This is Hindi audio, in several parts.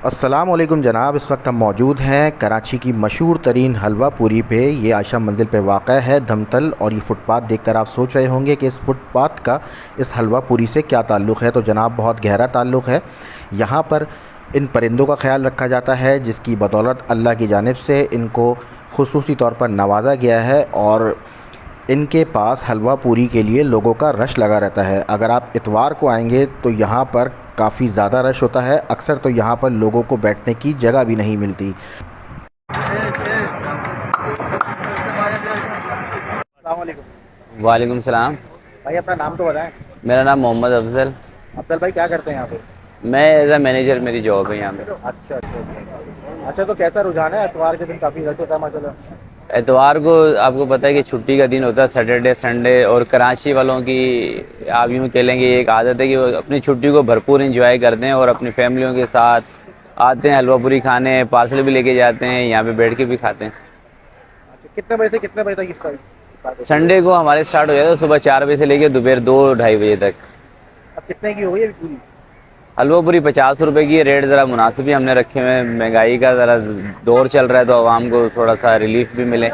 अस्सलाम वालेकुम जनाब, इस वक्त हम मौजूद हैं कराची की मशहूर तरीन हलवा पूरी पे। ये आयशा मंजिल पे वाक़ है धमतल, और ये फ़ुटपाथ देखकर आप सोच रहे होंगे कि इस फ़ुटपाथ का इस हलवा पूरी से क्या ताल्लुक़ है। तो जनाब बहुत गहरा ताल्लुक़ है। यहाँ पर इन परिंदों का ख्याल रखा जाता है, जिसकी बदौलत अल्लाह की जानिब से इनको खुसूसी तौर पर नवाजा गया है, और इनके पास हलवा पूरी के लिए लोगों का रश लगा रहता है। अगर आप इतवार को आएंगे तो यहाँ पर काफ़ी ज़्यादा रश होता है। अक्सर तो यहाँ पर लोगों को बैठने की जगह भी नहीं मिलती। वालेकुम सलाम। भाई अपना नाम तो बताएं। मेरा नाम मोहम्मद अफजल। अफजल भाई क्या करते हैं यहाँ पे? मैं एज अ मैनेजर, मेरी जॉब है यहाँ पे। अच्छा अच्छा अच्छा। तो कैसा रुझान है? इतवार के दिन काफ़ी रश होता है माशाल्लाह। एतवार को आपको पता है कि छुट्टी का दिन होता है, सैटरडे संडे, और कराची वालों की आप यूँ कह लेंगे एक आदत है कि वो अपनी छुट्टी को भरपूर एंजॉय करते हैं और अपनी फैमिलियों के साथ आते हैं हलवा पूरी खाने, पार्सल भी लेके जाते हैं, यहाँ पे बैठ के भी खाते हैं। अच्छा, कितने बजे से कितने बजे तक इसका? संडे को हमारे स्टार्ट हो जाता है सुबह 4 बजे से लेकर दोपहर 2-2:30 बजे तक। अब कितने की हो गई अभी पूरी? हलवा पूरी 50 रुपए की है। रेट ज़रा मुनासिब ही हमने रखे हुए हैं, महंगाई का ज़रा दौर चल रहा है तो आवाम को थोड़ा सा रिलीफ भी मिले।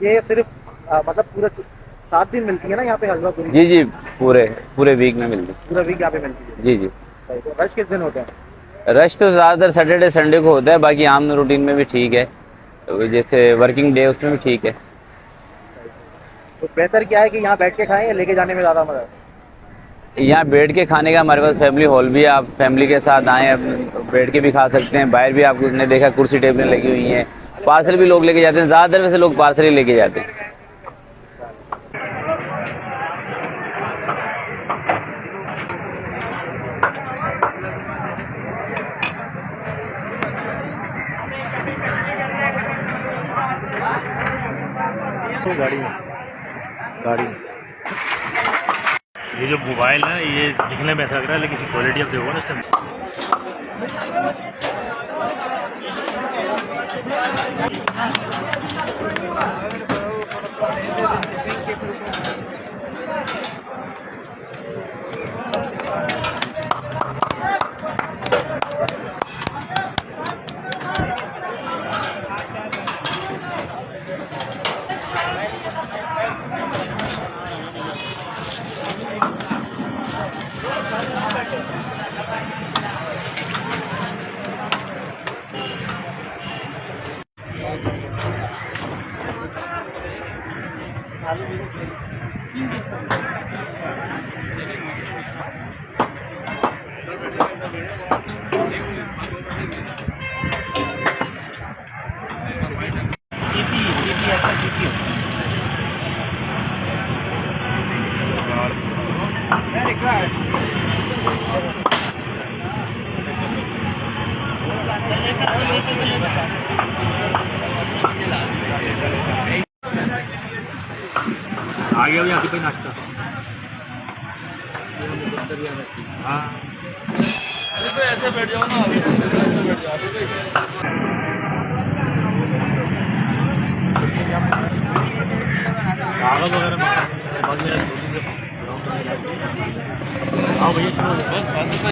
ये सिर्फ मतलब पूरा 7 दिन मिलती है ना यहाँ पे हलवा पूरी? जी जी, पूरे पूरे वीक में मिलती है। पूरा वीक यहाँ पे मिलती है? जी जी। तो रश किस दिन होते हैं? रश तो ज़्यादातर सैटरडे संडे को होता है, बाकी आम रूटीन में भी ठीक है, जैसे वर्किंग डे उसमें भी ठीक है। तो बेहतर क्या है कि यहाँ बैठ के खाएं या लेके जाने में ज़्यादा मजा है? यहाँ बैठ के खाने का हमारे पास फैमिली हॉल भी है, आप फैमिली के साथ आएँ, बैठ के भी खा सकते हैं। बाहर भी आपने देखा कुर्सी टेबलें लगी हुई हैं, पार्सल भी लोग लेके जाते हैं। ज़्यादातर वैसे लोग पार्सल ही लेके जाते हैं। गाड़ी ये जो मोबाइल है ये दिखने में ऐसा लग रहा है, लेकिन इसकी क्वालिटी आप देखो ना इससे। आ गया भी आसिफ भाई नाश्ता। हाँ ऐसे बैठ जाओ ना, कागज वगैरह आओ भैया।